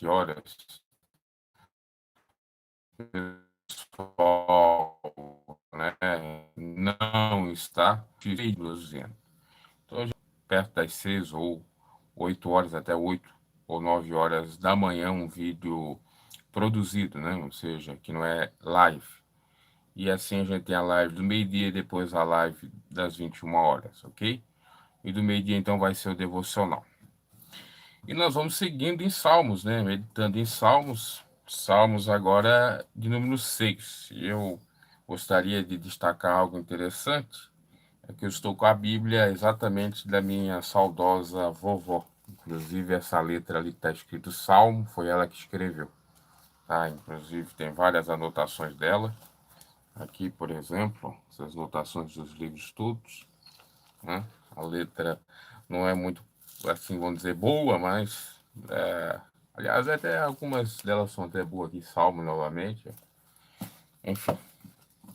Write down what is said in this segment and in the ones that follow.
horas, pessoal, né, não está dizendo. Então, perto das 6 ou 8 horas, até 8 ou 9 horas da manhã, um vídeo produzido, né? Ou seja, que não é live. E assim a gente tem a live do meio-dia e depois a live das 21 horas, ok? E do meio-dia então vai ser o devocional. E nós vamos seguindo em Salmos, né? Meditando em Salmos. Salmos agora de número 6. Eu gostaria de destacar algo interessante. É que eu estou com a Bíblia exatamente da minha saudosa vovó. Inclusive essa letra ali que está escrito Salmo, foi ela que escreveu. Tá? Inclusive tem várias anotações dela. Aqui, por exemplo, essas anotações dos livros todos, né? A letra não é muito, assim, vamos dizer, boa, mas... aliás, até algumas delas são até boas aqui, Salmo novamente. Enfim,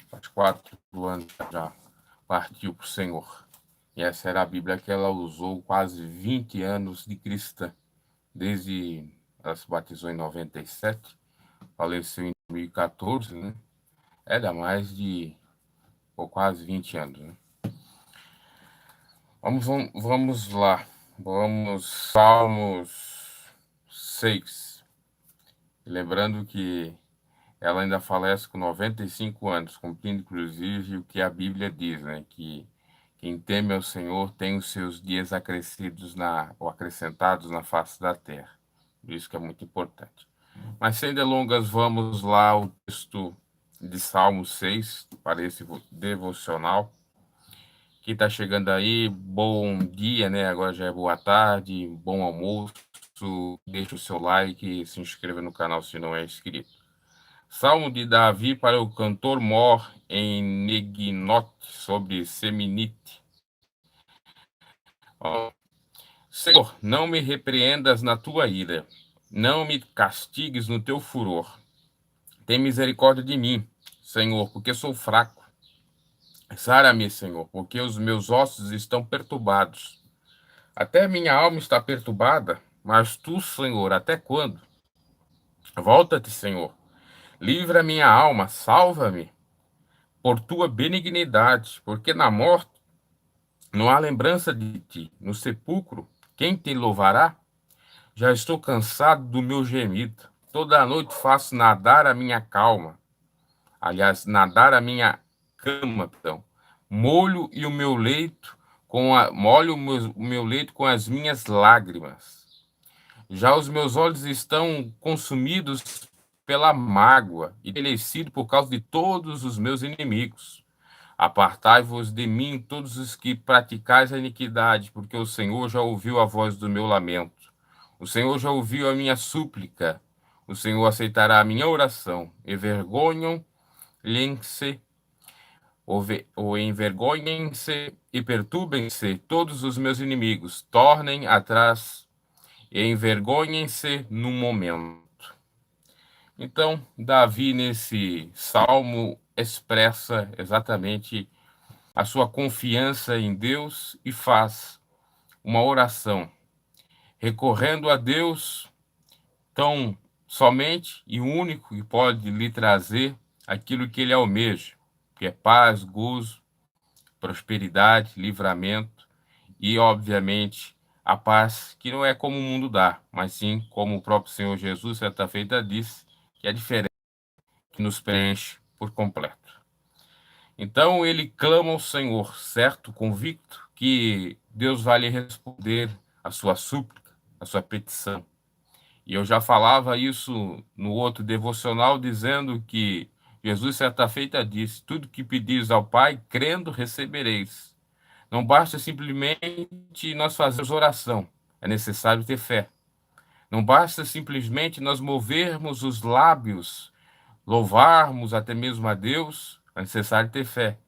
faz 4 anos já partiu para o Senhor. E essa era a Bíblia que ela usou quase 20 anos de cristã. Desde ela se batizou em 97, faleceu em 2014, né? Era mais de ou quase 20 anos, né? Vamos lá. Vamos, Salmos 6. Lembrando que ela ainda falece com 95 anos, cumprindo inclusive o que a Bíblia diz, né? Que quem teme ao Senhor tem os seus dias acrescidos ou acrescentados na face da terra. Por isso que é muito importante. Mas sem delongas, vamos lá ao texto de Salmo 6, para esse devocional. Quem está chegando aí, bom dia, né? Agora já é boa tarde, bom almoço. Deixa o seu like e se inscreva no canal se não é inscrito. Salmo de Davi para o cantor mor em Neginote, sobre Seminite. Senhor, não me repreendas na tua ira, não me castigues no teu furor. Tem misericórdia de mim, Senhor, porque sou fraco. Sara-me, Senhor, porque os meus ossos estão perturbados. Até minha alma está perturbada, mas tu, Senhor, até quando? Volta-te, Senhor. Livra minha alma, salva-me, por tua benignidade, porque na morte não há lembrança de ti. No sepulcro, quem te louvará? Já estou cansado do meu gemido. Toda noite faço nadar a minha calma. Aliás, nadar a minha cama, perdão. Molho e o meu leito molho o meu leito com as minhas lágrimas. Já os meus olhos estão consumidos pela mágoa e envelhecido por causa de todos os meus inimigos. Apartai-vos de mim, todos os que praticais a iniquidade, porque o Senhor já ouviu a voz do meu lamento. O Senhor já ouviu a minha súplica. O Senhor aceitará a minha oração. Envergonhem-se, ou envergonhem-se e perturbem-se todos os meus inimigos. Tornem atrás e envergonhem-se no momento. Então, Davi, nesse salmo, expressa exatamente a sua confiança em Deus e faz uma oração, recorrendo a Deus tão somente e único que pode lhe trazer aquilo que ele almeja, que é paz, gozo, prosperidade, livramento e, obviamente, a paz que não é como o mundo dá, mas sim como o próprio Senhor Jesus, certa feita, disse, que é diferente, que nos preenche por completo. Então ele clama ao Senhor, certo, convicto, que Deus vai lhe responder a sua súplica, a sua petição. E eu já falava isso no outro devocional, dizendo que Jesus, certa feita, disse: tudo que pedis ao Pai, crendo, recebereis. Não basta simplesmente nós fazermos oração, é necessário ter fé. Não basta simplesmente nós movermos os lábios, louvarmos até mesmo a Deus, é necessário ter fé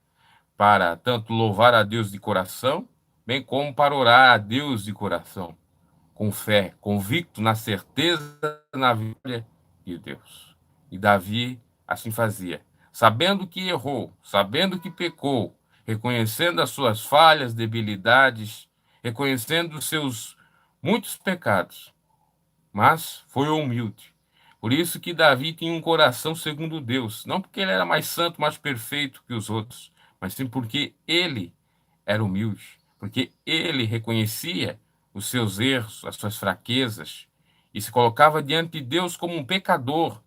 para tanto louvar a Deus de coração, bem como para orar a Deus de coração, com fé, convicto na certeza na vitória de Deus. E Davi assim fazia, sabendo que errou, sabendo que pecou, reconhecendo as suas falhas, debilidades, reconhecendo os seus muitos pecados, mas foi humilde. Por isso que Davi tinha um coração segundo Deus, não porque ele era mais santo, mais perfeito que os outros, mas sim porque ele era humilde, porque ele reconhecia os seus erros, as suas fraquezas, e se colocava diante de Deus como um pecador,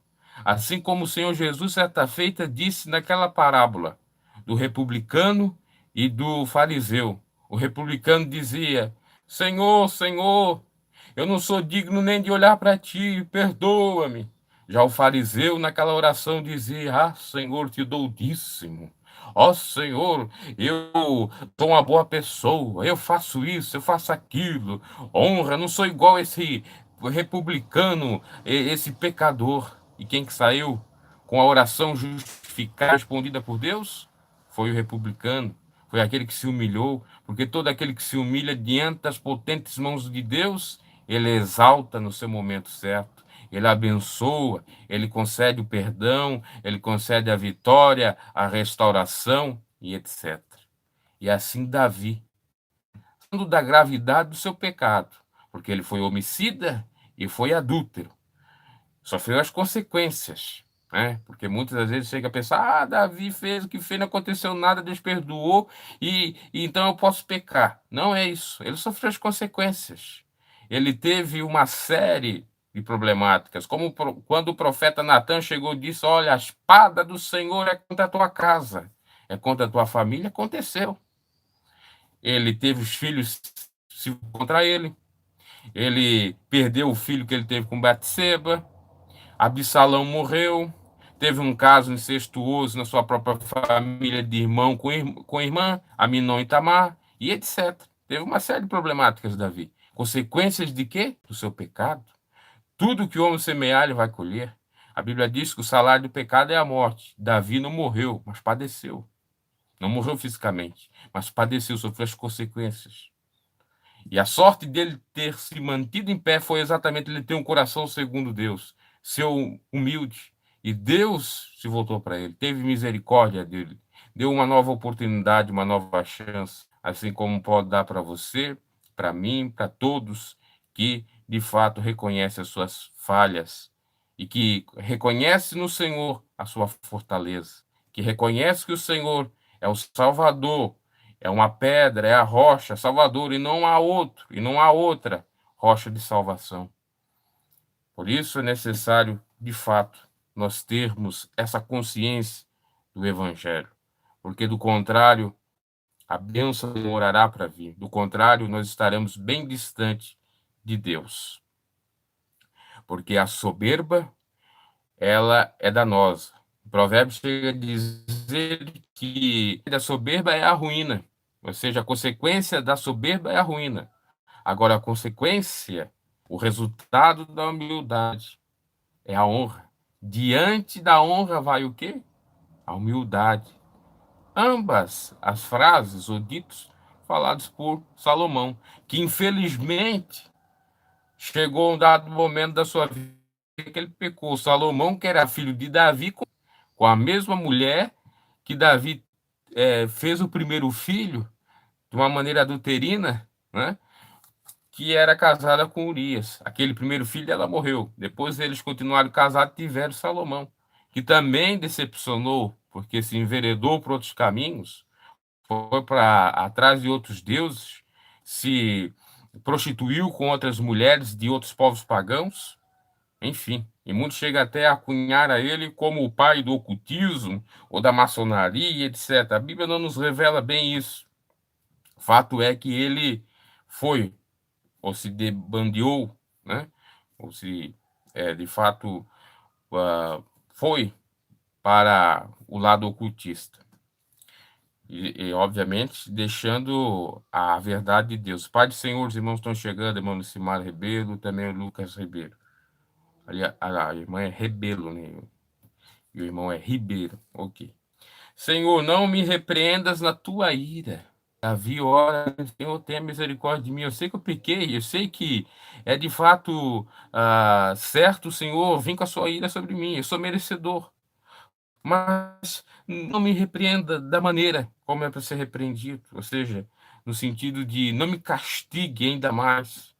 assim como o Senhor Jesus, certa feita, disse naquela parábola do republicano e do fariseu. O republicano dizia: Senhor, Senhor, eu não sou digno nem de olhar para ti, perdoa-me. Já o fariseu, naquela oração, dizia: Ah, Senhor, te dou o dízimo. Ó Senhor, eu sou uma boa pessoa, eu faço isso, eu faço aquilo. Honra, não sou igual esse republicano, esse pecador. E quem que saiu com a oração justificada, respondida por Deus? Foi o republicano, foi aquele que se humilhou, porque todo aquele que se humilha diante das potentes mãos de Deus, ele exalta no seu momento certo, ele abençoa, ele concede o perdão, ele concede a vitória, a restauração e etc. E assim Davi, falando da gravidade do seu pecado, porque ele foi homicida e foi adúltero, sofreu as consequências, né? Porque muitas das vezes chega a pensar: ah, Davi fez o que fez, não aconteceu nada, Deus perdoou e então eu posso pecar. Não é isso. Ele sofreu as consequências. Ele teve uma série de problemáticas, como quando o profeta Natan chegou e disse: olha, a espada do Senhor é contra a tua casa, é contra a tua família. Aconteceu. Ele teve os filhos contra ele. Ele perdeu o filho que ele teve com Batseba. Absalão morreu, teve um caso incestuoso na sua própria família de irmão com irmã, Aminon e Tamar, e etc. Teve uma série de problemáticas, Davi. Consequências de quê? Do seu pecado. Tudo que o homem semear, ele vai colher. A Bíblia diz que o salário do pecado é a morte. Davi não morreu, mas padeceu. Não morreu fisicamente, mas padeceu, sofreu as consequências. E a sorte dele ter se mantido em pé foi exatamente ele ter um coração segundo Deus, ser humilde. E Deus se voltou para ele, teve misericórdia dele, deu uma nova oportunidade, uma nova chance, assim como pode dar para você, para mim, para todos que de fato reconhecem as suas falhas e que reconhece no Senhor a sua fortaleza, que reconhece que o Senhor é o Salvador, é uma pedra, é a rocha salvadora, e não há outro, e não há outra rocha de salvação. Por isso é necessário, de fato, nós termos essa consciência do Evangelho, porque do contrário, a bênção demorará para vir. Do contrário, nós estaremos bem distante de Deus, porque a soberba, ela é danosa. O provérbio chega a dizer que a soberba é a ruína, ou seja, a consequência da soberba é a ruína. Agora, a consequência, o resultado da humildade é a honra. Diante da honra vai o quê? A humildade. Ambas as frases ou ditos falados por Salomão, que infelizmente chegou um dado momento da sua vida que ele pecou. Salomão, que era filho de Davi, com a mesma mulher que Davi fez o primeiro filho de uma maneira adulterina, né? Que era casada com Urias. Aquele primeiro filho dela morreu. Depois eles continuaram casados e tiveram Salomão, que também decepcionou, porque se enveredou por outros caminhos, foi para atrás de outros deuses, se prostituiu com outras mulheres de outros povos pagãos, enfim. E muitos chegam até a cunhar a ele como o pai do ocultismo ou da maçonaria, etc. A Bíblia não nos revela bem isso. O fato é que ele foi ou se debandeou, né? Ou se de fato foi para o lado ocultista. Obviamente, deixando a verdade de Deus. Pai do Senhor, os irmãos estão chegando, irmão Lucimar Rebelo, também o Lucas Ribeiro. Ali, a irmã é Rebelo, né? E o irmão é Ribeiro. Ok. Senhor, não me repreendas na tua ira. Davi ora, Senhor, tenha misericórdia de mim. Eu sei que eu pequei, eu sei que é de fato certo, Senhor, vim com a sua ira sobre mim, eu sou merecedor. Mas não me repreenda da maneira como é para ser repreendido, ou seja, no sentido de não me castigue ainda mais.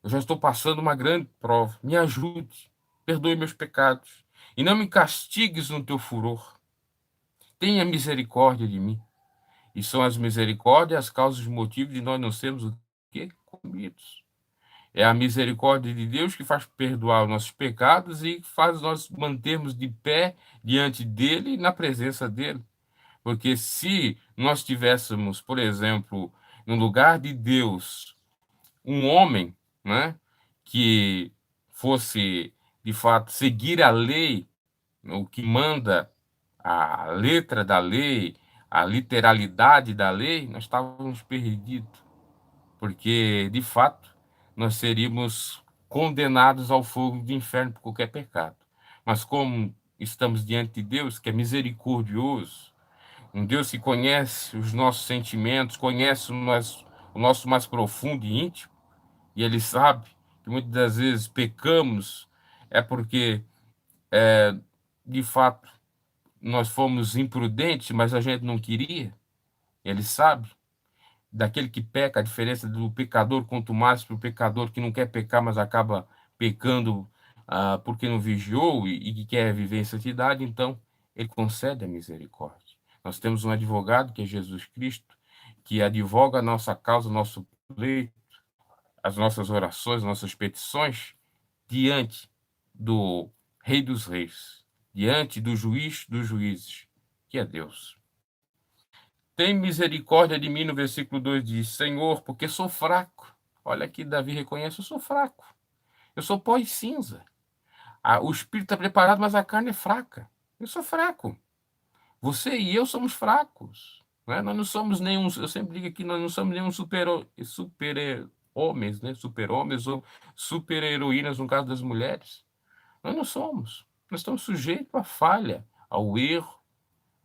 Eu já estou passando uma grande prova. Me ajude, perdoe meus pecados e não me castigues no teu furor. Tenha misericórdia de mim. E são as misericórdias as causas e motivos de nós não sermos o quê? Comidos. É a misericórdia de Deus que faz perdoar os nossos pecados e faz nós mantermos de pé diante dele e na presença dele. Porque se nós tivéssemos, por exemplo, no lugar de Deus, um homem, né, que fosse de fato seguir a lei, o que manda a letra da lei, a literalidade da lei, nós estávamos perdidos, porque de fato nós seríamos condenados ao fogo do inferno por qualquer pecado. Mas como estamos diante de Deus, que é misericordioso, um Deus que conhece os nossos sentimentos, conhece o nosso mais profundo e íntimo, e Ele sabe que muitas das vezes pecamos é porque, de fato, nós fomos imprudentes, mas a gente não queria. Ele sabe daquele que peca, a diferença do pecador quanto mais para o pecador que não quer pecar, mas acaba pecando porque não vigiou e que quer viver em santidade, então ele concede a misericórdia. Nós temos um advogado, que é Jesus Cristo, que advoga a nossa causa, nosso pleito, as nossas orações, nossas petições, diante do Rei dos Reis, diante do Juiz dos Juízes, que é Deus. Tem misericórdia de mim, no versículo 2 diz, Senhor, porque sou fraco. Olha aqui, Davi reconhece, eu sou fraco. Eu sou pó e cinza. O espírito está preparado, mas a carne é fraca. Eu sou fraco. Você e eu somos fracos. Né? Nós não somos nenhum, eu sempre digo aqui, nós não somos nenhum super-homens, né? Super-homens ou super-heroínas no caso das mulheres. Nós não somos. Nós estamos sujeitos à falha, ao erro.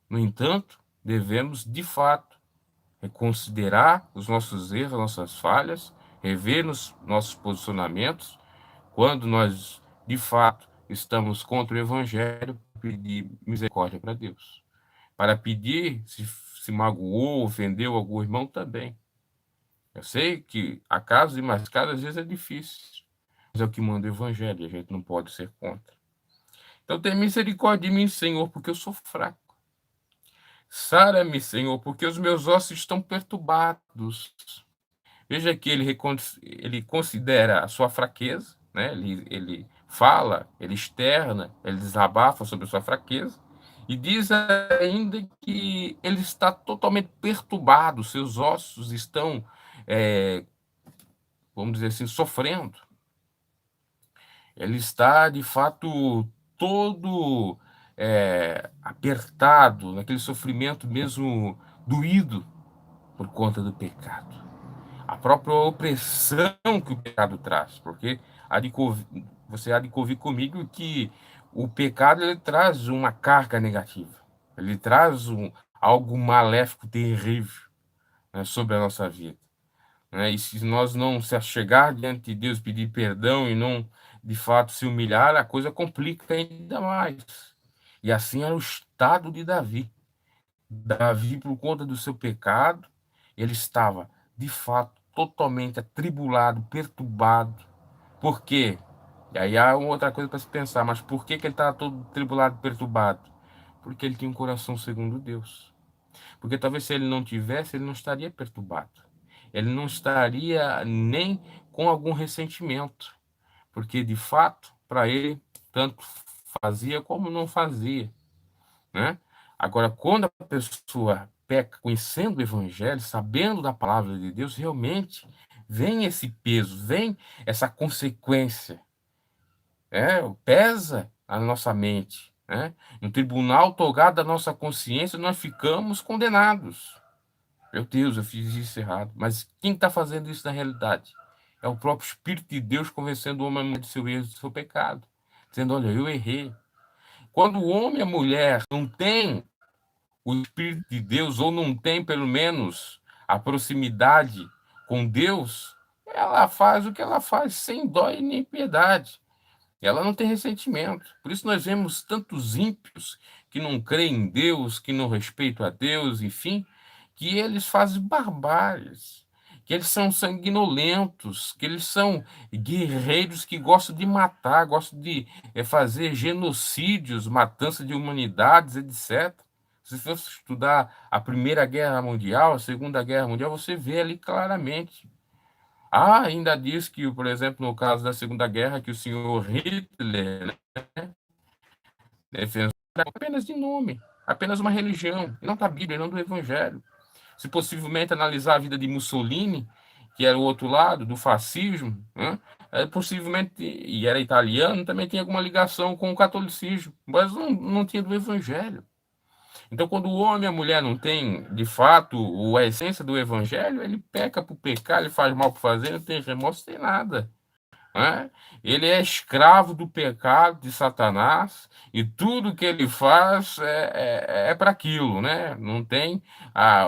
No entanto, devemos, de fato, reconsiderar os nossos erros, nossas falhas, rever os nossos posicionamentos, quando nós, de fato, estamos contra o Evangelho, pedir misericórdia para Deus. Para pedir, se magoou, ofendeu algum irmão, também. Eu sei que a casos e mais casos, às vezes é difícil, mas é o que manda o Evangelho, e a gente não pode ser contra. Então, tem misericórdia de mim, Senhor, porque eu sou fraco. Sara-me, Senhor, porque os meus ossos estão perturbados. Veja que ele considera a sua fraqueza, né? Ele fala, ele externa, ele desabafa sobre a sua fraqueza, e diz ainda que ele está totalmente perturbado, seus ossos estão, vamos dizer assim, sofrendo. Ele está, de fato, todo apertado, naquele sofrimento mesmo doído por conta do pecado. A própria opressão que o pecado traz, porque você há de convir comigo que o pecado ele traz uma carga negativa, ele traz algo maléfico, terrível, né, sobre a nossa vida. Né? E se nós não se achegar diante de Deus, pedir perdão e não, de fato, se humilhar, a coisa complica ainda mais. E assim era o estado de Davi. Davi, por conta do seu pecado, ele estava, de fato, totalmente atribulado, perturbado. Por quê? E aí há uma outra coisa para se pensar, mas por que ele estava todo atribulado, perturbado? Porque ele tinha um coração segundo Deus. Porque talvez se ele não tivesse, ele não estaria perturbado. Ele não estaria nem com algum ressentimento. Porque, de fato, para ele, tanto fazia como não fazia. Né? Agora, quando a pessoa peca conhecendo o Evangelho, sabendo da palavra de Deus, realmente vem esse peso, vem essa consequência, pesa a nossa mente. Né? No tribunal togado da nossa consciência, nós ficamos condenados. Meu Deus, eu fiz isso errado. Mas quem está fazendo isso na realidade? É o próprio Espírito de Deus convencendo o homem do seu erro, do seu pecado. Dizendo, olha, eu errei. Quando o homem e a mulher não têm o Espírito de Deus, ou não tem, pelo menos, a proximidade com Deus, ela faz o que ela faz sem dó e nem piedade. Ela não tem ressentimento. Por isso nós vemos tantos ímpios que não creem em Deus, que não respeitam a Deus, enfim, que eles fazem barbáries. que eles são sanguinolentos, que eles são guerreiros que gostam de matar, gostam de fazer genocídios, matança de humanidades, etc. Se você estudar a Primeira Guerra Mundial, a Segunda Guerra Mundial, você vê ali claramente. Ah, ainda diz que, por exemplo, no caso da Segunda Guerra, que o senhor Hitler, né, defensor apenas de nome, apenas uma religião, não da Bíblia, não do Evangelho. Se possivelmente analisar a vida de Mussolini, que era o outro lado do fascismo, né, possivelmente, e era italiano, também tinha alguma ligação com o catolicismo, mas não tinha do Evangelho. Então, quando o homem e a mulher não têm, de fato, a essência do Evangelho, ele peca por pecar, ele faz mal por fazer, não tem remorso, não tem nada. Né? Ele é escravo do pecado de Satanás e tudo que ele faz é para aquilo, né? Não tem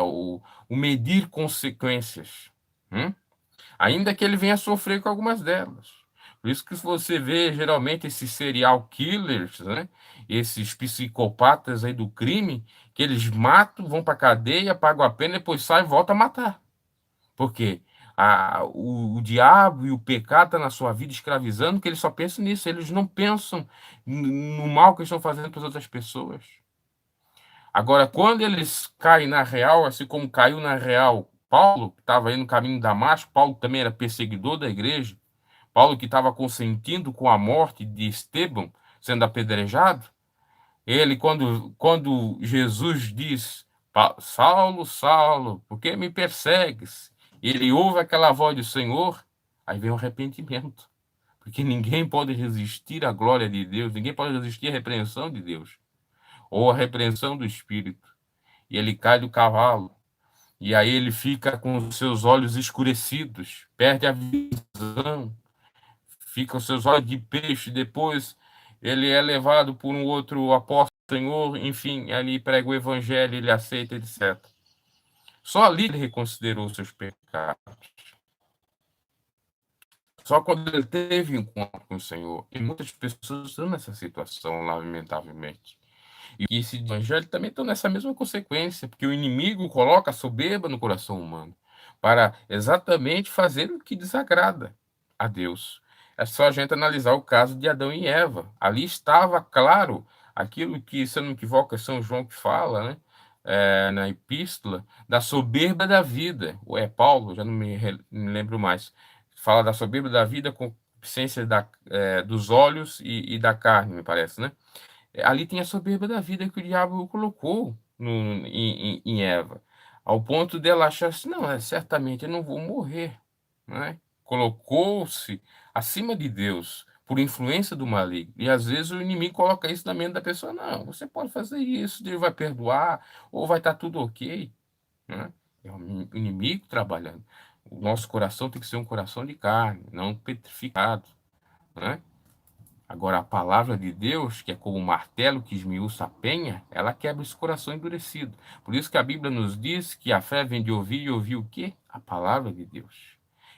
o medir consequências, ainda que ele venha sofrer com algumas delas. Por isso que você vê geralmente esses serial killers, né? Esses psicopatas aí do crime, que eles matam, vão para cadeia, pagam a pena, depois saem e voltam a matar. Por quê? O diabo e o pecado estão na sua vida escravizando, que eles só pensam nisso, eles não pensam no mal que eles estão fazendo para as outras pessoas. Agora, quando eles caem na real, assim como caiu na real Paulo, que estava aí no caminho de Damasco, Paulo também era perseguidor da igreja, Paulo que estava consentindo com a morte de Estevão, sendo apedrejado, ele, quando Jesus diz, Saulo, Saulo, por que me persegues? Ele ouve aquela voz do Senhor, aí vem o arrependimento. Porque ninguém pode resistir à glória de Deus, ninguém pode resistir à repreensão de Deus, ou à repreensão do Espírito. E ele cai do cavalo, e aí ele fica com os seus olhos escurecidos, perde a visão, fica com os seus olhos de peixe, depois ele é levado por um outro apóstolo do Senhor, enfim, ali prega o evangelho, ele aceita, etc. Só ali ele reconsiderou seus pecados. Só quando ele teve encontro com o Senhor. E muitas pessoas estão nessa situação, lamentavelmente. E esse evangelho também estão nessa mesma consequência, porque o inimigo coloca a soberba no coração humano para exatamente fazer o que desagrada a Deus. É só a gente analisar o caso de Adão e Eva. Ali estava claro aquilo que, se eu não me equivoco, é São João que fala, né? Na epístola, da soberba da vida. Ou é Paulo, já não me lembro mais. Fala da soberba da vida, concupiscência dos olhos e da carne, me parece, né? Ali tem a soberba da vida que o diabo colocou em Eva, ao ponto dela achar assim, não, certamente eu não vou morrer, né? Colocou-se acima de Deus por influência do maligno. E às vezes o inimigo coloca isso na mente da pessoa, não, você pode fazer isso, Deus vai perdoar, ou vai estar tudo ok, né? É o inimigo trabalhando. O nosso coração tem que ser um coração de carne, não petrificado, né? Agora, a palavra de Deus, que é como um martelo que esmiuça a penha, ela quebra esse coração endurecido. Por isso que a Bíblia nos diz que a fé vem de ouvir e ouvir o quê? A palavra de Deus.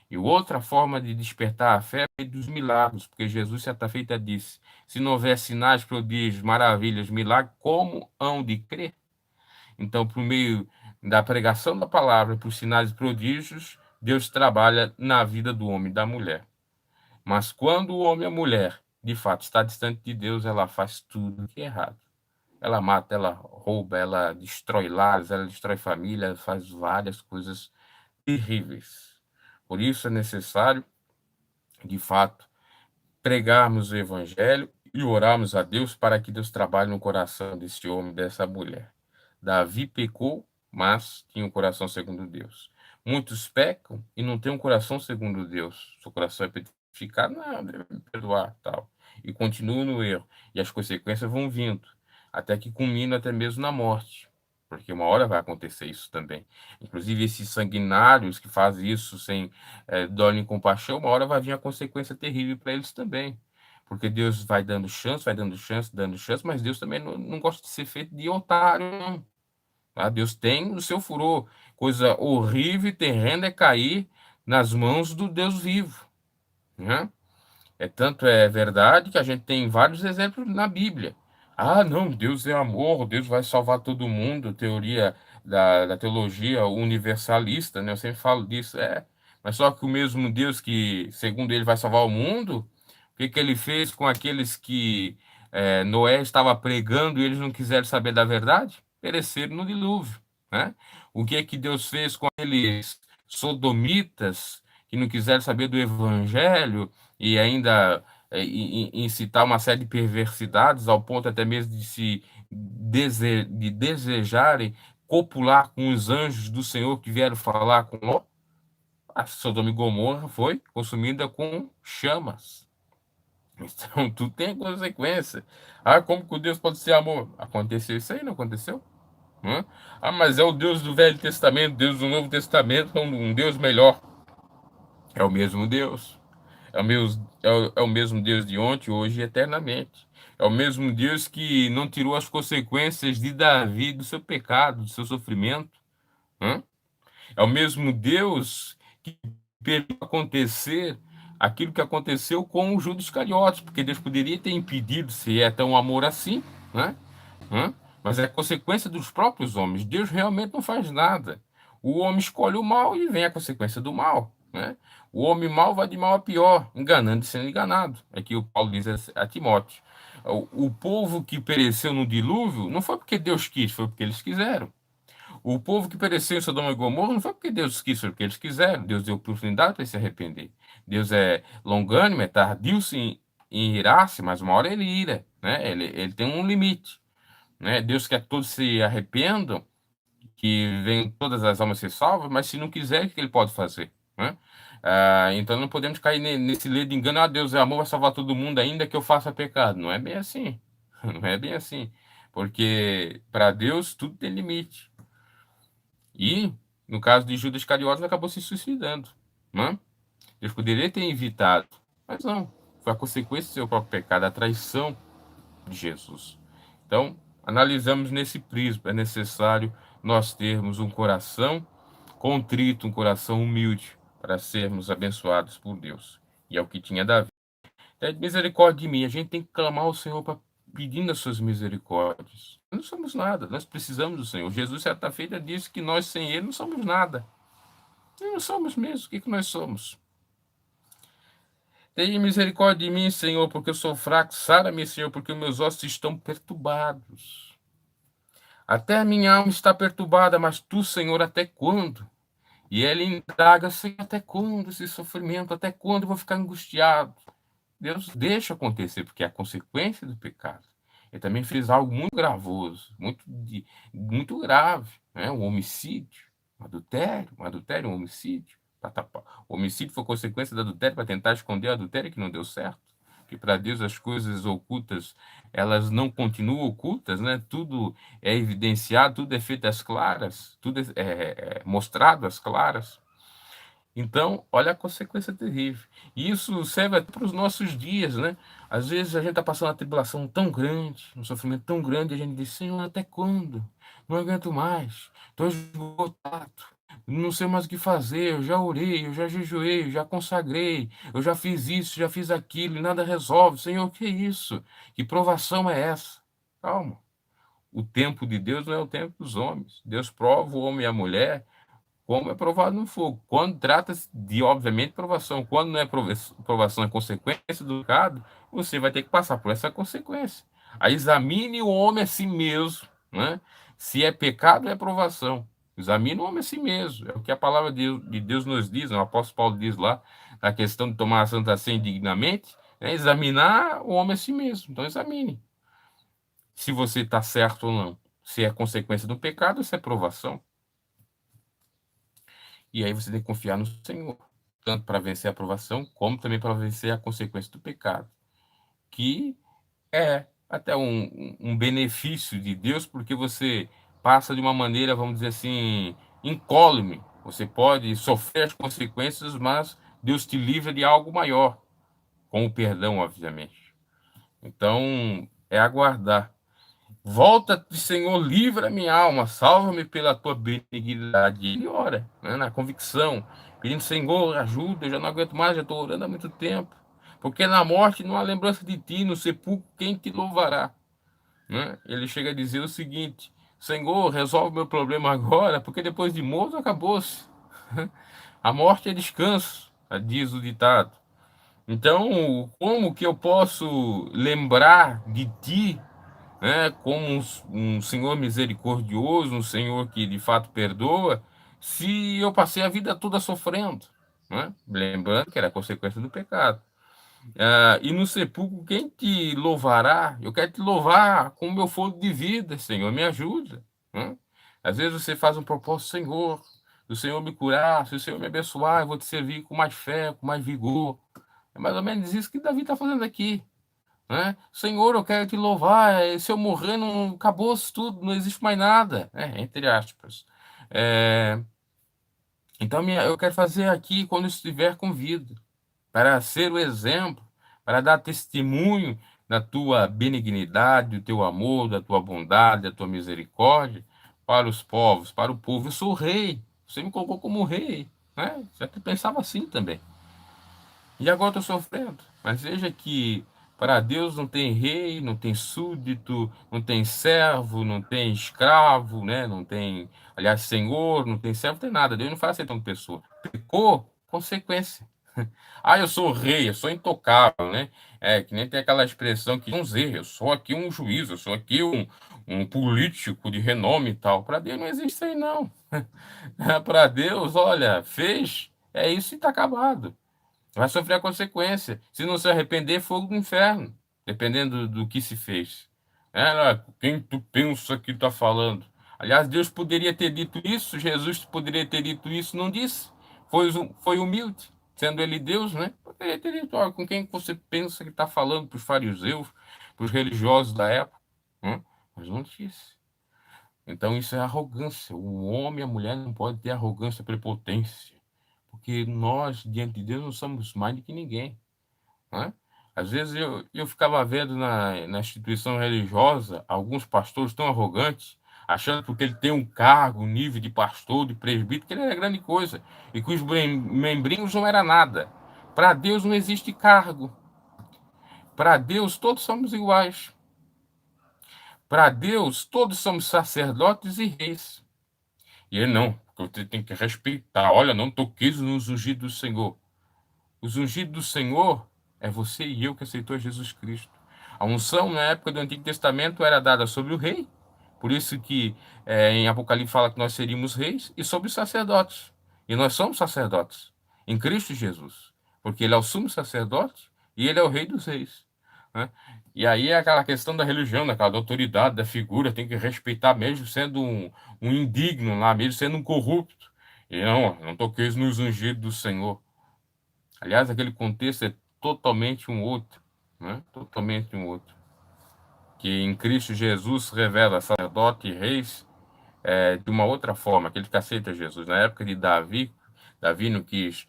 E outra forma de despertar a fé é dos milagres, porque Jesus, certa feita, disse: se não houver sinais, prodígios, maravilhas, milagres, como hão de crer? Então, por meio da pregação da palavra, por sinais e prodígios, Deus trabalha na vida do homem e da mulher. Mas quando o homem e a mulher, de fato, está distante de Deus, ela faz tudo que é errado. Ela mata, ela rouba, ela destrói lares, ela destrói família, ela faz várias coisas terríveis. Por isso é necessário, de fato, pregarmos o evangelho e orarmos a Deus para que Deus trabalhe no coração desse homem, dessa mulher. Davi pecou, mas tinha um coração segundo Deus. Muitos pecam e não têm um coração segundo Deus. Seu coração é petrificado, não, deve me perdoar, tal. E continuam no erro. E as consequências vão vindo, até que culmina até mesmo na morte. Porque uma hora vai acontecer isso também. Inclusive, esses sanguinários que fazem isso sem dó nem compaixão, uma hora vai vir a consequência terrível para eles também. Porque Deus vai dando chance, mas Deus também não gosta de ser feito de otário, não. Tá? Deus tem o seu furor. Coisa horrível e terrena é cair nas mãos do Deus vivo, né? Tanto é verdade que a gente tem vários exemplos na Bíblia. Ah, não, Deus é amor, Deus vai salvar todo mundo, teoria da teologia universalista, né? Eu sempre falo disso, mas só que o mesmo Deus que, segundo ele, vai salvar o mundo, o que que ele fez com aqueles que Noé estava pregando e eles não quiseram saber da verdade? Pereceram no dilúvio, né? O que é que Deus fez com aqueles sodomitas que não quiseram saber do evangelho e ainda incitar uma série de perversidades ao ponto até mesmo de de desejarem copular com os anjos do Senhor que vieram falar com Ló? A Sodoma e Gomorra foi consumida com chamas. Então, tudo tem consequência. Ah, como que o Deus pode ser amor? Aconteceu isso aí, não aconteceu? Hã? Ah, mas é o Deus do Velho Testamento, Deus do Novo Testamento, é um Deus melhor. É o mesmo Deus. É o mesmo Deus de ontem, hoje e eternamente. É o mesmo Deus que não tirou as consequências de Davi, do seu pecado, do seu sofrimento. Hã? É o mesmo Deus que permitiu acontecer aquilo que aconteceu com o Judas Iscariotes, porque Deus poderia ter impedido, se é tão amor assim, né? Hã? Mas é consequência dos próprios homens. Deus realmente não faz nada. O homem escolhe o mal e vem a consequência do mal, né? O homem mau vai de mal a pior, enganando e sendo enganado. É que o Paulo diz a Timóteo. O povo que pereceu no dilúvio não foi porque Deus quis, foi porque eles quiseram. O povo que pereceu em Sodoma e Gomorra não foi porque Deus quis, foi porque eles quiseram. Deus deu oportunidade para se arrepender. Deus é longânimo, é tardio em irar-se, mas uma hora ele ira, né? Ele tem um limite, né? Deus quer que todos se arrependam, que venham todas as almas ser salvas, mas se não quiser, o que ele pode fazer, né? Então não podemos cair nesse ledo de engano. Ah, Deus é amor, vai salvar todo mundo, ainda que eu faça pecado. Não é bem assim. Não é bem assim. Porque para Deus tudo tem limite. E, no caso de Judas Iscariotes, acabou se suicidando, né? Deus poderia ter evitado, mas não. Foi a consequência do seu próprio pecado, a traição de Jesus. Então, analisamos nesse prisma. É necessário nós termos um coração contrito, um coração humilde, para sermos abençoados por Deus. E é o que tinha Davi. Tem misericórdia de mim. A gente tem que clamar ao Senhor pedindo as suas misericórdias. Nós não somos nada, nós precisamos do Senhor. Jesus, certa feita, disse que nós sem Ele não somos nada. E não somos mesmo. O que, que nós somos? Tenha misericórdia de mim, Senhor, porque eu sou fraco. Sara-me, Senhor, porque os meus ossos estão perturbados. Até a minha alma está perturbada, mas tu, Senhor, até quando? E ele indaga, Senhor, até quando esse sofrimento? Até quando eu vou ficar angustiado? Deus deixa acontecer, porque é a consequência do pecado. Ele também fez algo muito gravoso, muito grave, né? Um homicídio, um adultério, um homicídio. O homicídio foi consequência do adultério para tentar esconder o adultério que não deu certo. Que para Deus as coisas ocultas, elas não continuam ocultas, né? Tudo é evidenciado, tudo é feito às claras, tudo é mostrado às claras. Então, olha a consequência terrível. E isso serve até para os nossos dias, né? Às vezes a gente está passando uma tribulação tão grande, um sofrimento tão grande, e a gente diz, Senhor, até quando? Não aguento mais, estou esgotado, não sei mais o que fazer, eu já orei, eu já jejuei, eu já consagrei, eu já fiz isso, já fiz aquilo, e nada resolve. Senhor, o que é isso? Que provação é essa? Calma. O tempo de Deus não é o tempo dos homens. Deus prova o homem e a mulher como é provado no fogo. Quando trata-se de, obviamente, provação. Quando não é provação, é consequência do pecado, você vai ter que passar por essa consequência. Aí examine o homem a si mesmo, né? Se é pecado, é provação. Examine o homem a si mesmo. É o que a palavra de Deus nos diz, né? O apóstolo Paulo diz lá, na questão de tomar a Santa Ceia indignamente, né? Examinar o homem a si mesmo. Então examine se você está certo ou não. Se é consequência do pecado ou se é provação. E aí você tem que confiar no Senhor, tanto para vencer a provação, como também para vencer a consequência do pecado, que é até um benefício de Deus, porque você passa de uma maneira, vamos dizer assim, incólume. Você pode sofrer as consequências, mas Deus te livra de algo maior, com o perdão, obviamente. Então, é aguardar. Volta-te, Senhor, livra minha alma, salva-me pela tua benignidade. E ele ora, né, na convicção, pedindo, Senhor, ajuda, eu já não aguento mais, já estou orando há muito tempo. Porque na morte não há lembrança de ti, no sepulcro quem te louvará. Né? Ele chega a dizer o seguinte, Senhor, resolve meu problema agora, porque depois de morto acabou-se. A morte é descanso, diz o ditado. Então, como que eu posso lembrar de ti, né, como um Senhor misericordioso, um Senhor que de fato perdoa, se eu passei a vida toda sofrendo, né? Lembrando que era consequência do pecado. E no sepulcro, quem te louvará? Eu quero te louvar com o meu fôlego de vida, Senhor, me ajuda, né? Às vezes você faz um propósito, Senhor, se o Senhor me curar, se o Senhor me abençoar, eu vou te servir com mais fé, com mais vigor. É mais ou menos isso que Davi está fazendo aqui, né? Senhor, eu quero te louvar. Se eu morrer, não acabou-se tudo, não existe mais nada, entre aspas. É, então, eu quero fazer aqui quando estiver com vida, para ser o exemplo, para dar testemunho da tua benignidade, do teu amor, da tua bondade, da tua misericórdia para os povos, para o povo. Eu sou o rei, você me colocou como rei, né? Já que pensava assim também. E agora estou sofrendo. Mas veja que para Deus não tem rei, não tem súdito, não tem servo, não tem escravo, né? Não tem, aliás, senhor, não tem servo, não tem nada. Deus não faz acepção de pessoa. Pecou, consequência. Ah, eu sou rei, eu sou intocável, né? É, que nem tem aquela expressão que uns erros, eu sou aqui um juiz, eu sou aqui um político de renome e tal. Para Deus não existe isso aí, não. Para Deus, olha, fez, é isso e está acabado. Vai sofrer a consequência. Se não se arrepender, fogo do inferno, dependendo do que se fez. Quem tu pensa que está falando? Aliás, Deus poderia ter dito isso, Jesus poderia ter dito isso, não disse. Foi humilde, sendo ele Deus, né? Poderia ter dito, ó, com quem você pensa que está falando para os fariseus, para os religiosos da época? Hã? Mas não disse. Então isso é arrogância. O homem e a mulher não podem ter arrogância, prepotência. Porque nós, diante de Deus, não somos mais do que ninguém, né? Às vezes eu ficava vendo na instituição religiosa alguns pastores tão arrogantes, achando que porque ele tem um cargo, um nível de pastor, de presbítero, que ele era grande coisa, e que os membrinhos não era nada. Para Deus não existe cargo. Para Deus todos somos iguais. Para Deus todos somos sacerdotes e reis. E ele não, porque você tem que respeitar. Olha, não toqueis nos ungidos do Senhor. Os ungidos do Senhor é você e eu que aceitou Jesus Cristo. A unção na época do Antigo Testamento era dada sobre o rei, por isso que em Apocalipse fala que nós seríamos reis, e sobre os sacerdotes. E nós somos sacerdotes em Cristo Jesus, porque ele é o sumo sacerdote e ele é o rei dos reis, né? E aí é aquela questão da religião, daquela da autoridade, da figura, tem que respeitar mesmo sendo um indigno lá, mesmo sendo um corrupto. E não toqueis nos ungidos do Senhor. Aliás, aquele contexto é totalmente um outro, né? Totalmente um outro. Que em Cristo Jesus se revela sacerdote e reis de uma outra forma, aquele que aceita Jesus. Na época de Davi, Davi não quis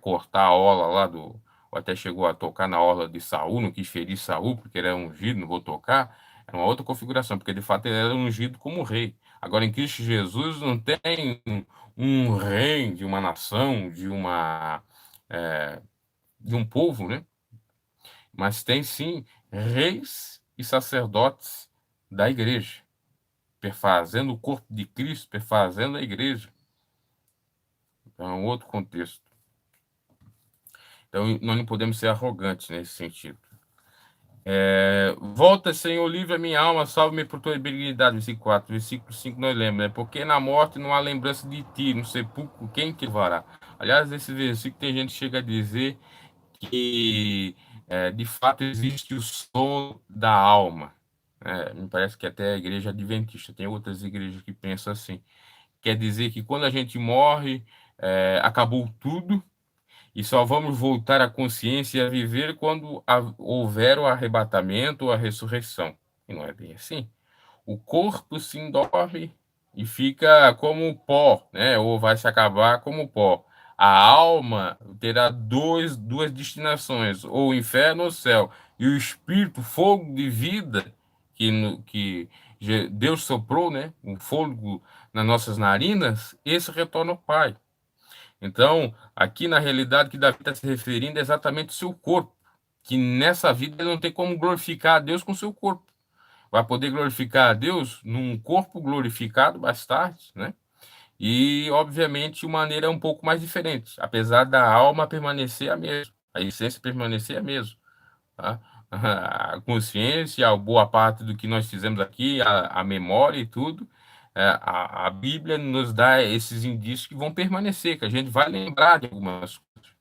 cortar a orla lá ou até chegou a tocar na orla de Saul, não quis ferir Saul, porque ele era ungido, não vou tocar. É uma outra configuração, porque de fato ele era ungido como rei. Agora, em Cristo Jesus não tem um rei de uma nação, de um povo, né? Mas tem sim reis e sacerdotes da igreja, perfazendo o corpo de Cristo, perfazendo a igreja. Então, é um outro contexto. Então, nós não podemos ser arrogantes nesse sentido. Volta, Senhor, livre a minha alma, salve-me por tua benignidade. Versículo 4. Versículo 5 nós lembramos, né? Porque na morte não há lembrança de ti, no sepulcro, quem te levará? Aliás, nesse versículo tem gente que chega a dizer que de fato existe o sono da alma. Me parece que até a igreja adventista, tem outras igrejas que pensam assim. Quer dizer que quando a gente morre, acabou tudo e só vamos voltar à consciência e a viver quando houver o arrebatamento ou a ressurreição. E não é bem assim. O corpo sim dorme e fica como pó, né? Ou vai se acabar como pó. A alma terá duas destinações, ou o inferno ou o céu. E o espírito, fogo de vida, que Deus soprou, né? O fôlego nas nossas narinas, esse retorna ao Pai. Então, aqui na realidade que Davi está se referindo é exatamente o seu corpo, que nessa vida ele não tem como glorificar a Deus com o seu corpo. vai poder glorificar a Deus num corpo glorificado mais tarde, né? E, obviamente, de maneira um pouco mais diferente, apesar da alma permanecer a mesma, a essência permanecer a mesma, tá? A consciência, a boa parte do que nós fizemos aqui, a memória e tudo, a Bíblia nos dá esses indícios que vão permanecer, que a gente vai lembrar de algumas coisas.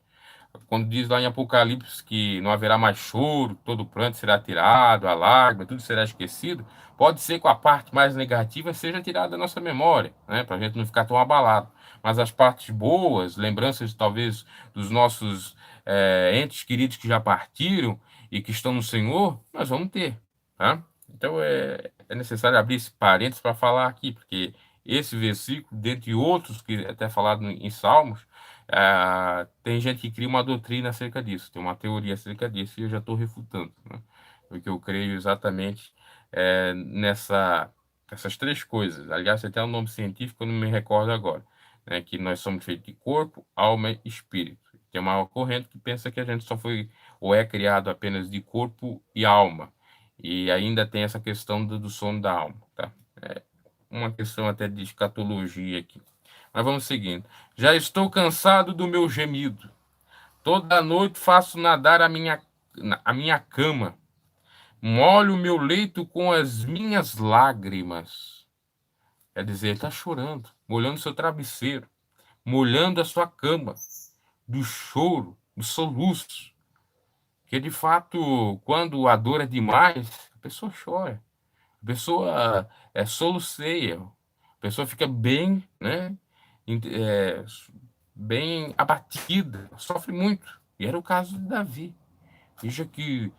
Quando diz lá em Apocalipse que não haverá mais choro, todo pranto será tirado, a lágrima, tudo será esquecido, pode ser que a parte mais negativa seja tirada da nossa memória, né, para a gente não ficar tão abalado. Mas as partes boas, lembranças talvez dos nossos entes queridos que já partiram e que estão no Senhor, nós vamos ter, tá? Então é necessário abrir esse parênteses para falar aqui, porque esse versículo, dentre outros que até falado em Salmos, tem gente que cria uma doutrina acerca disso, tem uma teoria acerca disso, e eu já estou refutando, né? Porque eu creio exatamente nessas três coisas. Aliás, até um nome científico, eu não me recordo agora, né? Que nós somos feitos de corpo, alma e espírito. Tem uma corrente que pensa que a gente só foi ou é criado apenas de corpo e alma, e ainda tem essa questão do sono da alma, tá? É uma questão até de escatologia aqui. Mas vamos seguindo. Já estou cansado do meu gemido. Toda noite faço nadar a minha cama. Molho o meu leito com as minhas lágrimas. Quer dizer, ele está chorando, molhando seu travesseiro, molhando a sua cama, do choro, do soluço. Que de fato, quando a dor é demais, a pessoa chora, a pessoa soluceia, a pessoa fica bem, né? é, bem abatida, sofre muito. E era o caso de Davi. Veja que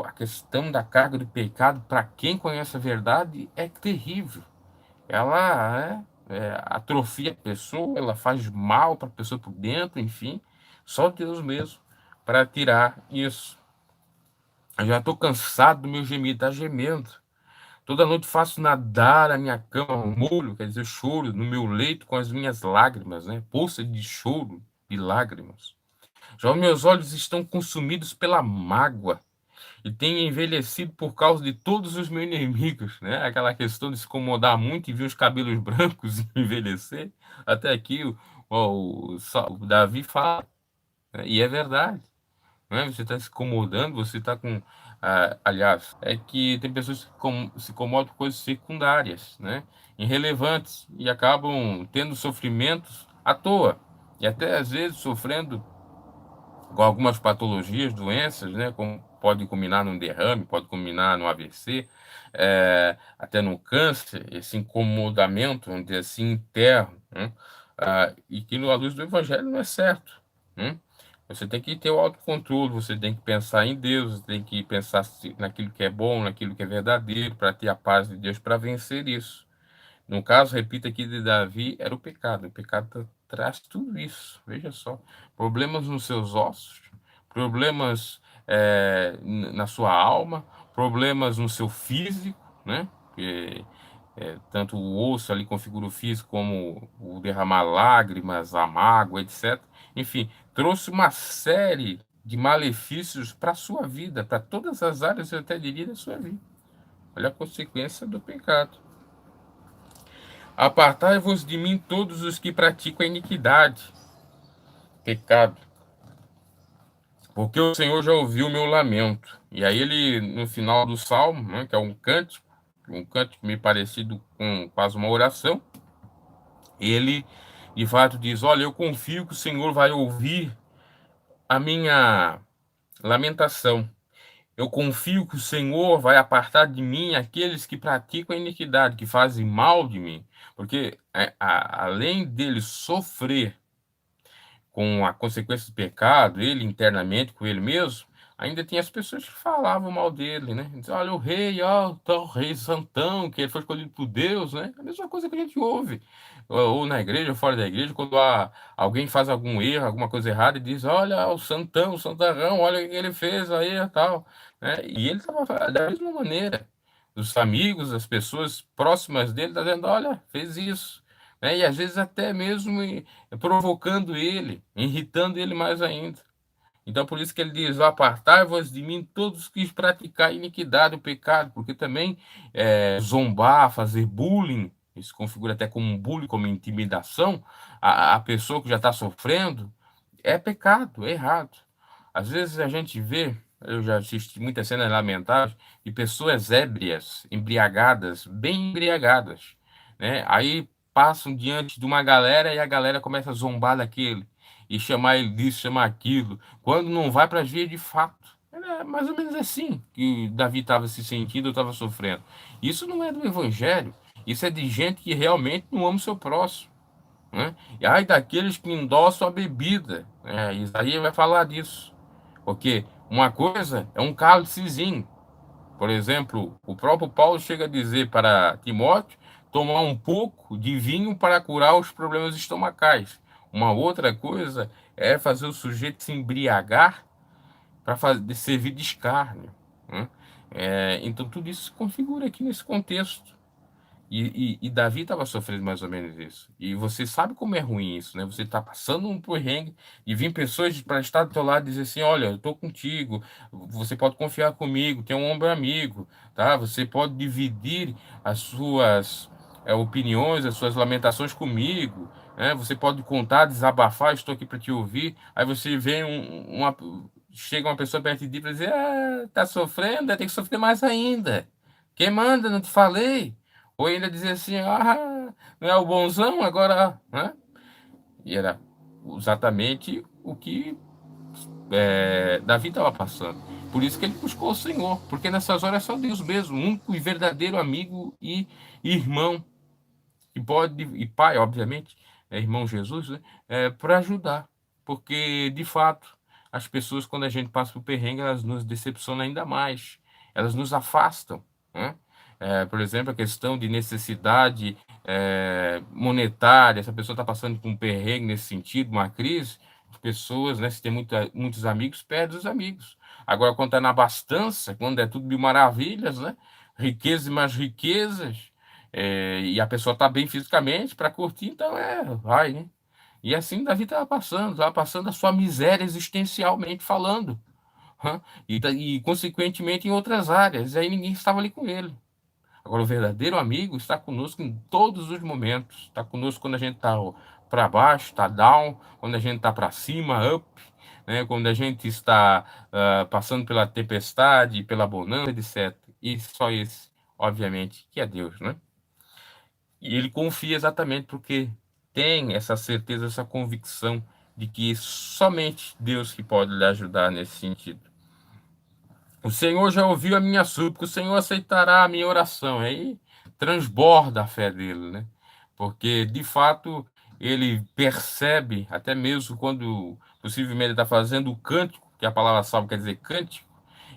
a questão da carga do pecado, para quem conhece a verdade, é terrível. Ela atrofia a pessoa, ela faz mal para a pessoa por dentro, enfim. Só Deus mesmo para tirar isso. Eu já estou cansado do meu gemido, está gemendo. Toda noite faço nadar a minha cama, molho, quer dizer, choro no meu leito com as minhas lágrimas, né? Poça de choro e lágrimas. Já os meus olhos estão consumidos pela mágoa e tenho envelhecido por causa de todos os meus inimigos, né? Aquela questão de se incomodar muito e ver os cabelos brancos envelhecer. Até aqui o Davi fala, né? E é verdade, né? Você está se incomodando, você está com. Aliás, é que tem pessoas que se incomodam com coisas secundárias, né? Irrelevantes, e acabam tendo sofrimentos à toa, e até às vezes sofrendo com algumas patologias, doenças, né? Como pode culminar num derrame, pode culminar no AVC, até no câncer, esse incomodamento, vamos dizer assim, interno, né? E que, à luz do Evangelho, não é certo, né? Você tem que ter o autocontrole, você tem que pensar em Deus, você tem que pensar naquilo que é bom, naquilo que é verdadeiro, para ter a paz de Deus para vencer isso. No caso, repito aqui de Davi, era o pecado. O pecado traz tudo isso. Veja só. Problemas nos seus ossos, problemas na sua alma, problemas no seu físico, né? Porque, tanto o osso ali configura o físico, como o derramar lágrimas, a mágoa, etc. Enfim, trouxe uma série de malefícios para a sua vida, para todas as áreas, eu até diria, da sua vida. Olha a consequência do pecado. Apartai-vos de mim todos os que praticam a iniquidade, pecado, porque o Senhor já ouviu o meu lamento. E aí ele, no final do Salmo, né, que é um cântico meio parecido com quase uma oração, ele de fato diz, olha, eu confio que o Senhor vai ouvir a minha lamentação. Eu confio que o Senhor vai apartar de mim aqueles que praticam a iniquidade, que fazem mal de mim. Porque além dele sofrer com a consequência do pecado, ele internamente com ele mesmo, ainda tinha as pessoas que falavam mal dele, né? Diz, olha, o rei, ó, tal rei santão, que ele foi escolhido por Deus, né? A mesma coisa que a gente ouve, ou na igreja, ou fora da igreja, quando alguém faz algum erro, alguma coisa errada, e diz, olha, o santão, o santarrão, olha o que ele fez aí e tal, né? E ele estava da mesma maneira. Os amigos, as pessoas próximas dele, tá dizendo, olha, fez isso, né? E às vezes até mesmo provocando ele, irritando ele mais ainda. Então, por isso que ele diz: apartai-vos de mim todos os que praticarem iniquidade, o pecado, porque também zombar, fazer bullying, isso configura até como um bullying, como intimidação, a pessoa que já está sofrendo, é pecado, é errado. Às vezes a gente vê, eu já assisti muitas cenas lamentáveis, de pessoas ébrias, embriagadas, bem embriagadas, né? Aí passam diante de uma galera e a galera começa a zombar daquele, e chamar ele disso, chamar aquilo, quando não vai para as vias de fato. Era mais ou menos assim que Davi estava se sentindo, estava sofrendo. Isso não é do evangelho, isso é de gente que realmente não ama o seu próximo, né? E ai daqueles que endossam a bebida, Isaías vai falar disso, porque uma coisa é um cálicezinho, por exemplo, o próprio Paulo chega a dizer para Timóteo tomar um pouco de vinho para curar os problemas estomacais. Uma outra coisa é fazer o sujeito se embriagar para servir de escárnio, né? Então tudo isso se configura aqui nesse contexto. E Davi estava sofrendo mais ou menos isso. E você sabe como é ruim isso, né? Você está passando um perrengue e vir pessoas para estar do teu lado e dizer assim: olha, eu estou contigo, você pode confiar comigo, tem um ombro amigo, tá? Você pode dividir as suas opiniões, as suas lamentações comigo, né? Você pode contar, desabafar, estou aqui para te ouvir. Aí você vem chega uma pessoa perto de ti para dizer: ah, tá sofrendo, tem que sofrer mais ainda. Quem manda? Não te falei? Ou ainda dizer assim: ah, não é o bonzão agora, né? E era exatamente o que Davi estava passando. Por isso que ele buscou o Senhor, porque nessas horas é só Deus mesmo, um único e verdadeiro amigo e irmão, que pode, e pai, obviamente, irmão Jesus, né? Para ajudar. Porque, de fato, as pessoas, quando a gente passa por perrengue, elas nos decepcionam ainda mais, elas nos afastam, né? Por exemplo, a questão de necessidade monetária, se a pessoa está passando por um perrengue nesse sentido, uma crise, as pessoas, né, se tem muitos amigos, perde os amigos. Agora, quando está na abastança, quando é tudo mil maravilhas, né? Riquezas e mais riquezas, e a pessoa está bem fisicamente para curtir, então vai, né? E assim Davi estava passando a sua miséria existencialmente falando, hã? E consequentemente em outras áreas, e aí ninguém estava ali com ele. Agora, o verdadeiro amigo está conosco em todos os momentos, está conosco quando a gente está para baixo, está down, quando a gente está para cima, up, né? Quando a gente está passando pela tempestade, pela bonança, etc. E só esse, obviamente, que é Deus, né? E ele confia exatamente porque tem essa certeza, essa convicção de que somente Deus que pode lhe ajudar nesse sentido. O Senhor já ouviu a minha súplica, o Senhor aceitará a minha oração. Aí transborda a fé dele, né? Porque, de fato, ele percebe, até mesmo quando possivelmente ele está fazendo o cântico, que a palavra salvo quer dizer cântico,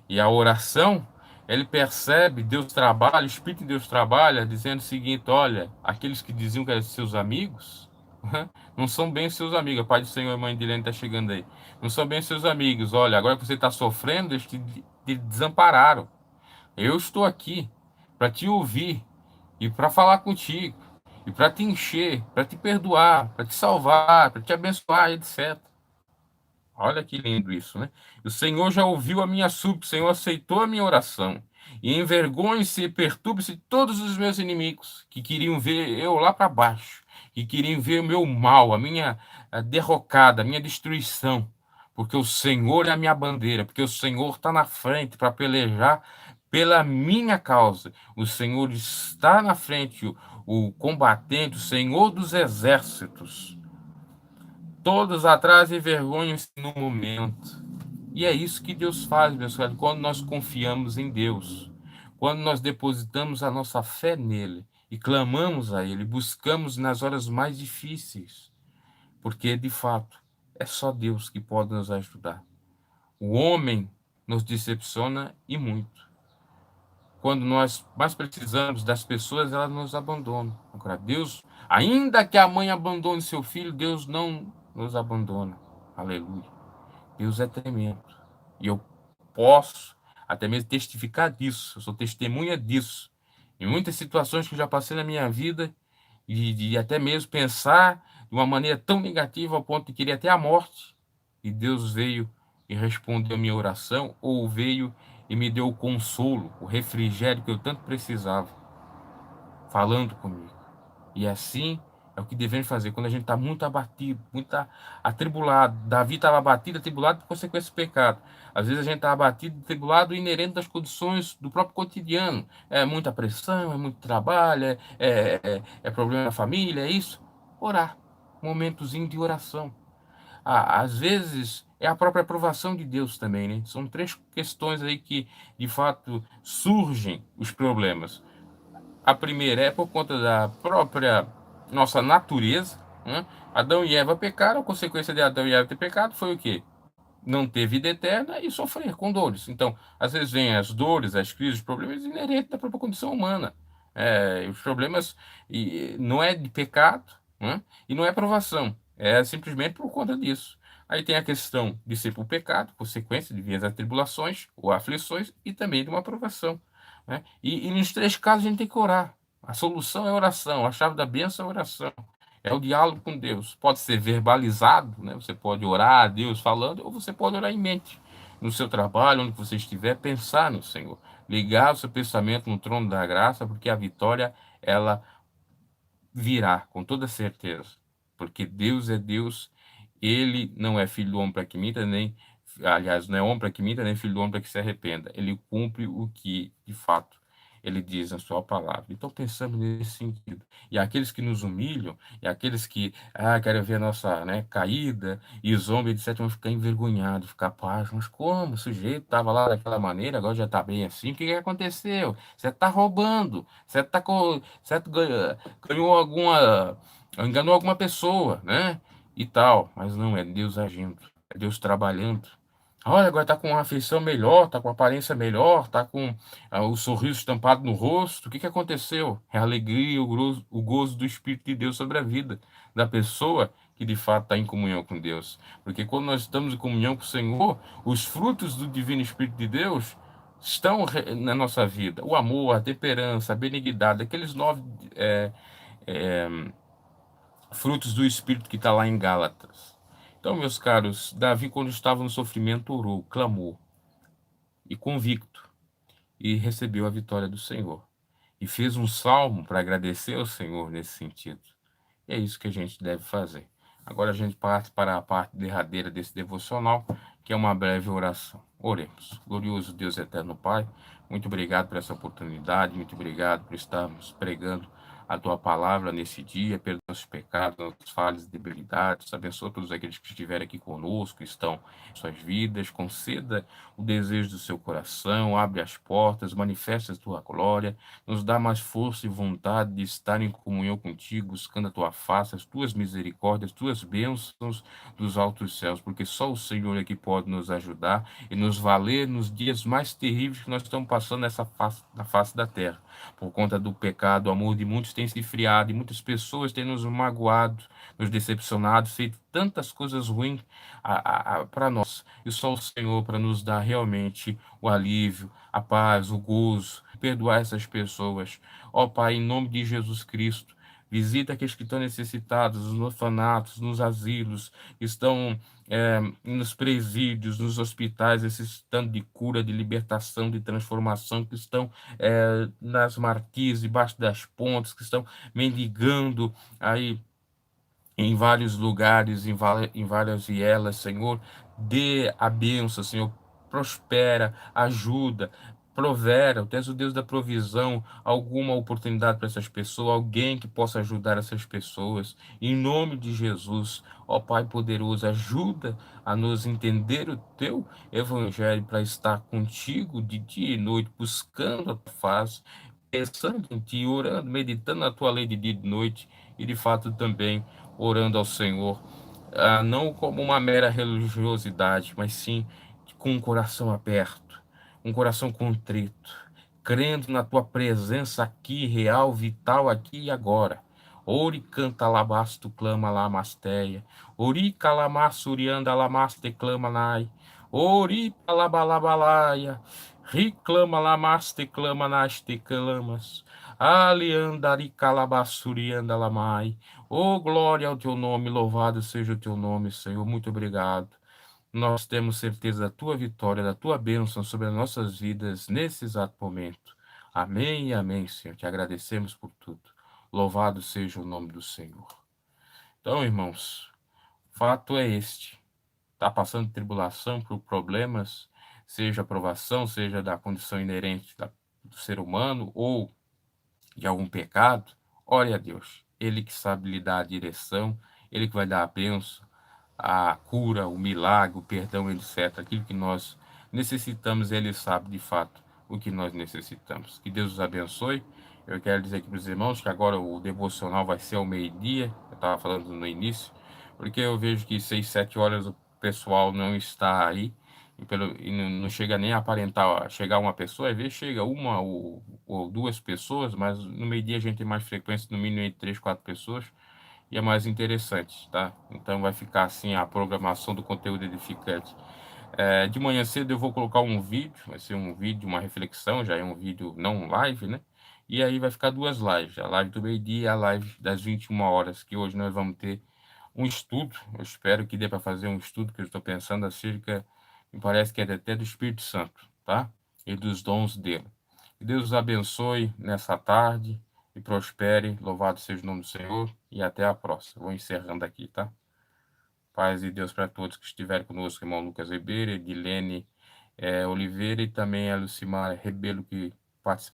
e a oração, ele percebe, Deus trabalha, o Espírito de Deus trabalha, dizendo o seguinte: olha, aqueles que diziam que eram seus amigos, não são bem seus amigos. A Pai do Senhor e Mãe de Helena está chegando aí. Não são bem seus amigos. Olha, agora que você está sofrendo, eles te desampararam. Eu estou aqui para te ouvir e para falar contigo, e para te encher, para te perdoar, para te salvar, para te abençoar, etc. Olha que lindo isso, né? O Senhor já ouviu a minha súplica, o Senhor aceitou a minha oração. E envergonhe-se e perturbe-se todos os meus inimigos, que queriam ver eu lá para baixo, que queriam ver o meu mal, a derrocada, a minha destruição. Porque o Senhor é a minha bandeira, porque o Senhor está na frente para pelejar pela minha causa. O Senhor está na frente, o combatente, o Senhor dos exércitos. Todos atrás envergonham-se no momento. E é isso que Deus faz, meus caros, quando nós confiamos em Deus, quando nós depositamos a nossa fé nele e clamamos a ele, buscamos nas horas mais difíceis, porque de fato é só Deus que pode nos ajudar. O homem nos decepciona e muito. Quando nós mais precisamos das pessoas, elas nos abandonam. Agora, Deus, ainda que a mãe abandone seu filho, Deus não nos abandona. Aleluia. Deus é tremendo. E eu posso até mesmo testificar disso. Eu sou testemunha disso. Em muitas situações que eu já passei na minha vida, e de até mesmo pensar de uma maneira tão negativa ao ponto de querer até a morte. E Deus veio e respondeu a minha oração, ou veio e me deu o consolo, o refrigério que eu tanto precisava, falando comigo. E assim é o que devemos fazer quando a gente está muito abatido, muito atribulado. Davi estava abatido, atribulado por consequência do pecado. Às vezes a gente está abatido, atribulado, inerente das condições do próprio cotidiano. É muita pressão, é muito trabalho, é problema na família, é isso. Orar. Momentozinho de oração. Às vezes é a própria aprovação de Deus também, né? São três questões aí que, de fato, surgem os problemas. A primeira é por conta da própria nossa natureza, né? Adão e Eva pecaram, a consequência de Adão e Eva ter pecado foi o quê? Não ter vida eterna e sofrer com dores. Então, às vezes vêm as dores, as crises, os problemas inerentes da própria condição humana. Os problemas não é de pecado, né? E não é provação, é simplesmente por conta disso. Aí tem a questão de ser por pecado, consequência de vir as tribulações ou aflições e também de uma provação, né? E nos três casos a gente tem que orar. A solução é oração, a chave da bênção é oração. É o diálogo com Deus. Pode ser verbalizado, né? Você pode orar a Deus falando, ou você pode orar em mente. No seu trabalho, onde você estiver, pensar no Senhor. Ligar o seu pensamento no trono da graça, porque a vitória, ela virá, com toda certeza. Porque Deus é Deus, ele não é filho do homem para que minta, nem, aliás, não é homem para que minta, nem filho do homem para que se arrependa. Ele cumpre o que, de fato, ele diz na sua palavra. Então, pensando nesse sentido. E aqueles que nos humilham, e aqueles que querem ver a nossa, né, caída, e zombam, etc., vão ficar envergonhados, ficar pasmos. Mas como? O sujeito estava lá daquela maneira, agora já está bem assim. O que que aconteceu? Você está roubando, você está com. Você ganhou alguma. Enganou alguma pessoa, né? E tal. Mas não, é Deus agindo, é Deus trabalhando. Olha, agora tá com uma afeição melhor, tá com aparência melhor, tá com o sorriso estampado no rosto. O que que aconteceu? É a alegria, o gozo do Espírito de Deus sobre a vida da pessoa que de fato está em comunhão com Deus. Porque quando nós estamos em comunhão com o Senhor, os frutos do Divino Espírito de Deus estão na nossa vida. O amor, a temperança, a benignidade, aqueles 9 é, é, frutos do Espírito que está lá em Gálatas. Então, meus caros, Davi, quando estava no sofrimento, orou, clamou e convicto, e recebeu a vitória do Senhor. E fez um salmo para agradecer ao Senhor nesse sentido. E é isso que a gente deve fazer. Agora a gente parte para a parte derradeira desse devocional, que é uma breve oração. Oremos. Glorioso Deus eterno Pai, muito obrigado por essa oportunidade, muito obrigado por estarmos pregando a tua palavra nesse dia, perdoa os pecados, nossas falhas e debilidades, abençoa todos aqueles que estiverem aqui conosco, que estão em suas vidas, conceda o desejo do seu coração, abre as portas, manifesta a tua glória, nos dá mais força e vontade de estar em comunhão contigo, buscando a tua face, as tuas misericórdias, as tuas bênçãos dos altos céus, porque só o Senhor é que pode nos ajudar e nos valer nos dias mais terríveis que nós estamos passando na face da terra. Por conta do pecado, o amor de muitos tem se esfriado e muitas pessoas têm nos magoado, nos decepcionado, feito tantas coisas ruins para nós. E só o Senhor para nos dar realmente o alívio, a paz, o gozo, perdoar essas pessoas. Ó Pai, em nome de Jesus Cristo, visita aqueles que estão necessitados, nos orfanatos, nos asilos, que estão nos presídios, nos hospitais, necessitando de cura, de libertação, de transformação, que estão nas marquises, debaixo das pontes, que estão mendigando aí em vários lugares, em várias vielas, Senhor, dê a bênção, Senhor, prospera, ajuda, provera, tu és o Deus da provisão, alguma oportunidade para essas pessoas, alguém que possa ajudar essas pessoas, em nome de Jesus, ó Pai poderoso, ajuda a nos entender o teu evangelho para estar contigo de dia e noite, buscando a tua face, pensando em ti, orando, meditando na tua lei de dia e de noite, e de fato também orando ao Senhor, não como uma mera religiosidade, mas sim com um coração aberto, um coração contrito, crendo na tua presença aqui, real, vital, aqui e agora. Ori canta alabasto, clama lamasteia. Ori calamassurianda lamaste clama nai. Ori palabalabalaia. Reclama lamaste clama naste clamas. Aliandari calabassurianda lamai. Oh, glória ao teu nome, louvado seja o teu nome, Senhor. Muito obrigado. nós temos certeza da tua vitória, da tua bênção sobre as nossas vidas nesse exato momento. Amém e amém, Senhor. Te agradecemos por tudo. Louvado seja o nome do Senhor. Então, irmãos, fato é este. Está passando tribulação por problemas, seja provação, seja da condição inerente do ser humano ou de algum pecado, ore a Deus. Ele que sabe lhe dar a direção, Ele que vai dar a bênção, a cura, o milagre, o perdão, etc. Aquilo que nós necessitamos, Ele sabe de fato o que nós necessitamos. Que Deus os abençoe. Eu quero dizer aqui para os irmãos que agora o devocional vai ser ao meio-dia. Eu estava falando no início, porque eu vejo que 6, 7 horas o pessoal não está aí e não chega nem a aparentar chegar uma pessoa, às vezes chega uma ou duas pessoas, mas no meio-dia a gente tem mais frequência, no mínimo entre 3, 4 pessoas, e é mais interessante, tá? Então vai ficar assim a programação do conteúdo edificante. De manhã cedo eu vou colocar um vídeo, vai ser um vídeo, uma reflexão, já é um vídeo não live, né? E aí vai ficar duas lives, a live do meio-dia e a live das 21 horas, que hoje nós vamos ter um estudo. Eu espero que dê para fazer um estudo que eu estou pensando acerca, me parece que é até do Espírito Santo, tá? E dos dons dele. Que Deus os abençoe nessa tarde e prospere. Louvado seja o nome do Senhor e até a próxima. Vou encerrando aqui, tá? Paz e Deus para todos que estiveram conosco, irmão Lucas Ribeiro, Edilene Oliveira e também a Lucimar Rebelo, que participou.